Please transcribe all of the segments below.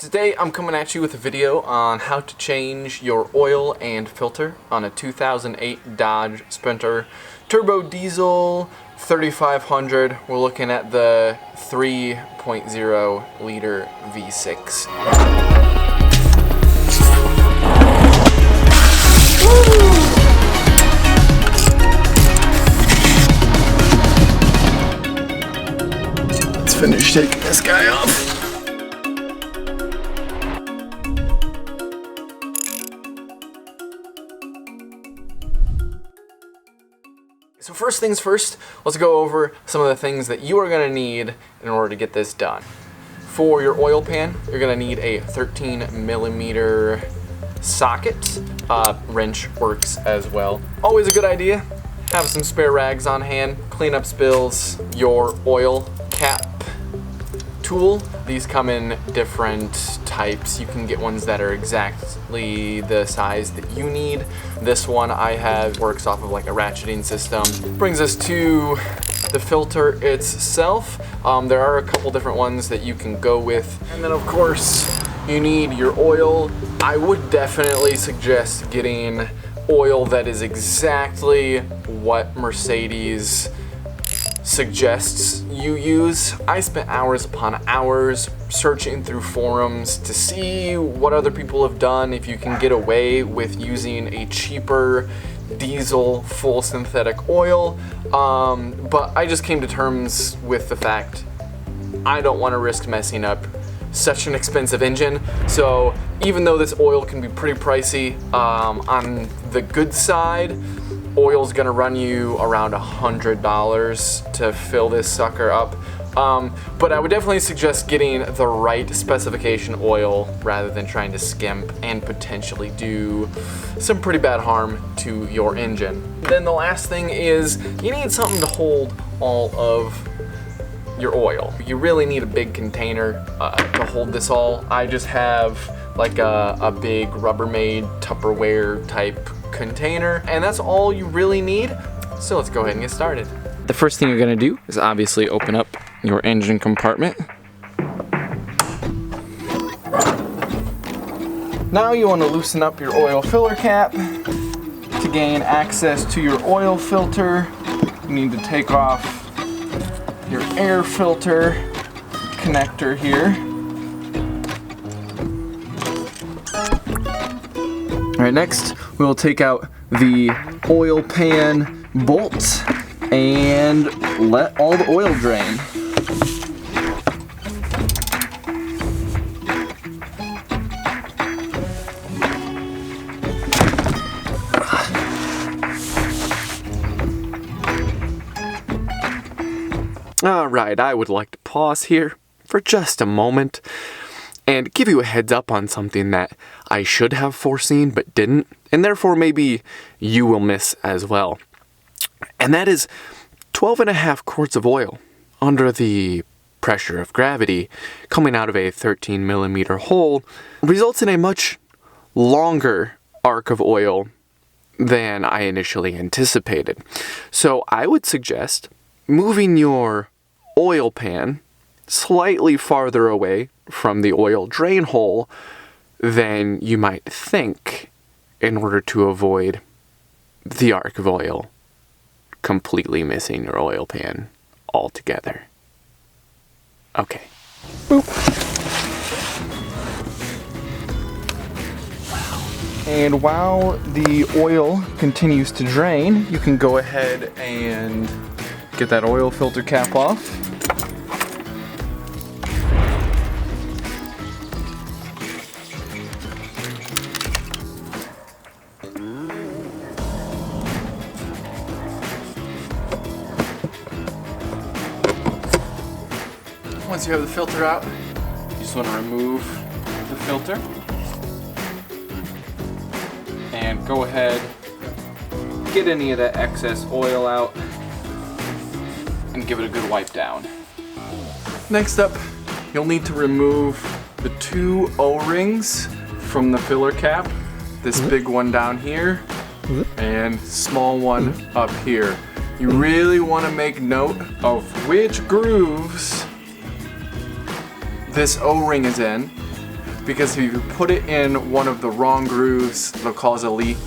Today I'm coming at you with a video on how to change your oil and filter on a 2008 Dodge Sprinter Turbo Diesel 3500. We're looking at the 3.0 liter V6. Let's finish taking this guy off. So first things first, let's go over some of the things that you are going to need in order to get this done. For your oil pan, you're going to need a 13mm socket. Wrench works as well. Always a good idea. Have some spare rags on hand, clean up spills. Your oil cap tool. These come in different types. You can get ones that are exactly the size that you need. This one I have works off of like a ratcheting system. Brings us to the filter itself. There are a couple different ones that you can go with. And then of course you need your oil. I would definitely suggest getting oil that is exactly what Mercedes suggests you use. I spent hours upon hours searching through forums to see what other people have done, if you can get away with using a cheaper diesel full synthetic oil, but I just came to terms with the fact I don't want to risk messing up such an expensive engine. So even though this oil can be pretty pricey, on the good side, oil's gonna run you around $100 to fill this sucker up. But I would definitely suggest getting the right specification oil rather than trying to skimp and potentially do some pretty bad harm to your engine. Then the last thing is you need something to hold all of your oil. You really need a big container to hold this all. I just have like a big Rubbermaid Tupperware type container, and that's all you really need. So let's go ahead and get started. The first thing you're gonna do is obviously open up your engine compartment. Now you want to loosen up your oil filler cap. To gain access to your oil filter, you need to take off your air filter connector here. Alright, next we will take out the oil pan bolt and let all the oil drain. Alright, I would like to pause here for just a moment and give you a heads up on something that I should have foreseen but didn't, and therefore maybe you will miss as well. And that is 12.5 quarts of oil under the pressure of gravity coming out of a 13mm hole results in a much longer arc of oil than I initially anticipated. So I would suggest moving your oil pan slightly farther away from the oil drain hole than you might think in order to avoid the arc of oil completely missing your oil pan altogether. Okay. Boop. And while the oil continues to drain, you can go ahead and get that oil filter cap off. Once you have the filter out, you just want to remove the filter and go ahead, get any of that excess oil out and give it a good wipe down. Next up, you'll need to remove the two O-rings from the filler cap. This big one down here and small one up here. You really want to make note of which grooves this O-ring is in, because if you put it in one of the wrong grooves, it'll cause a leak.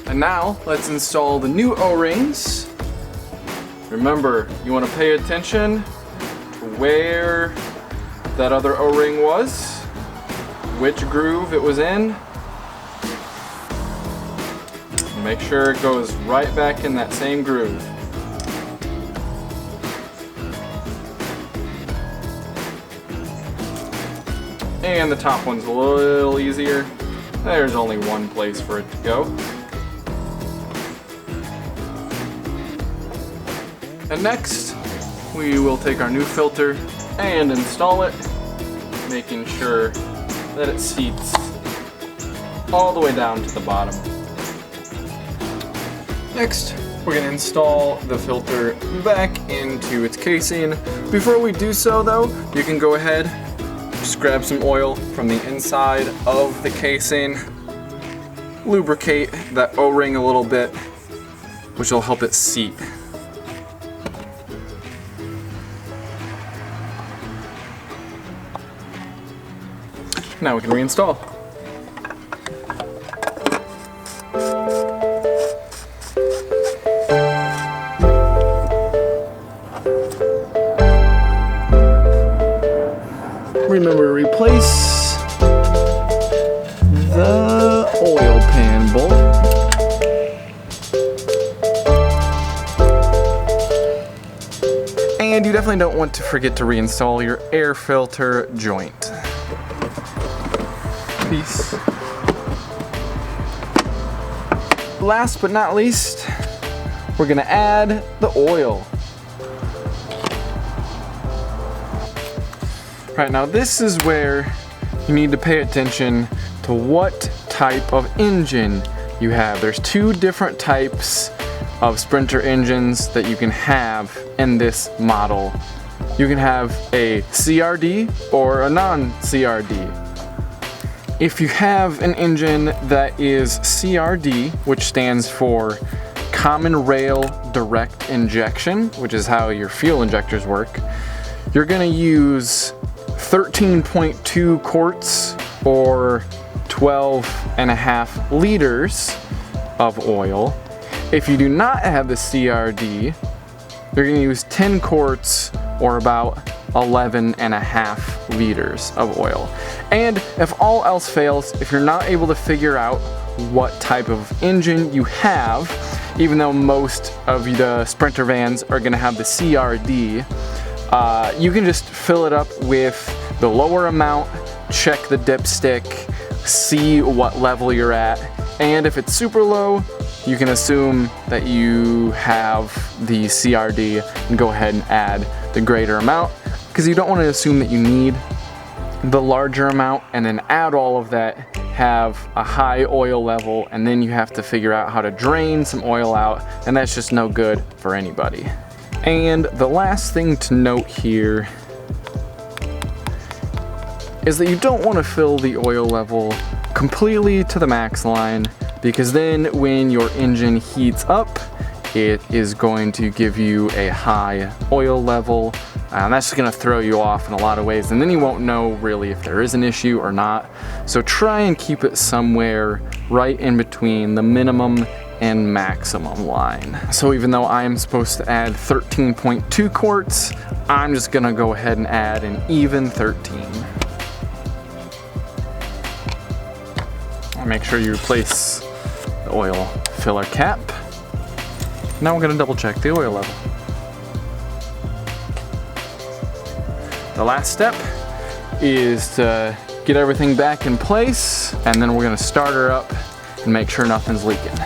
And now, let's install the new O-rings. Remember, you want to pay attention to where that other O-ring was, which groove it was in. Make sure it goes right back in that same groove. And the top one's a little easier. There's only one place for it to go. And next, we will take our new filter and install it, making sure that it seats all the way down to the bottom. Next, we're going to install the filter back into its casing. Before we do so though, you can go ahead, just grab some oil from the inside of the casing, lubricate that O-ring a little bit, which will help it seat. Now we can reinstall. Remember to replace the oil pan bolt. And you definitely don't want to forget to reinstall your air filter joint. Piece. Last but not least, we're gonna add the oil. Right, now this is where you need to pay attention to what type of engine you have. There's two different types of Sprinter engines that you can have in this model. You can have a CRD or a non-CRD. If you have an engine that is CRD, which stands for Common Rail Direct Injection, which is how your fuel injectors work, you're gonna use 13.2 quarts or 12.5 liters of oil. If you do not have the CRD, you're gonna use 10 quarts or about 11.5 liters of oil. And if all else fails, if you're not able to figure out what type of engine you have, even though most of the Sprinter vans are gonna have the CRD, you can just fill it up with the lower amount, check the dipstick, see what level you're at, and if it's super low, you can assume that you have the CRD and go ahead and add the greater amount, because you don't want to assume that you need the larger amount and then add all of that, have a high oil level, and then you have to figure out how to drain some oil out, and that's just no good for anybody. And the last thing to note here is that you don't want to fill the oil level completely to the max line, because then when your engine heats up, it is going to give you a high oil level, and that's just going to throw you off in a lot of ways, and then you won't know really if there is an issue or not. So try and keep it somewhere right in between the minimum and maximum line. So even though I am supposed to add 13.2 quarts, I'm just gonna go ahead and add an even 13. Make sure you replace the oil filler cap. Now we're gonna double check the oil level. The last step is to get everything back in place, and then we're gonna start her up and make sure nothing's leaking.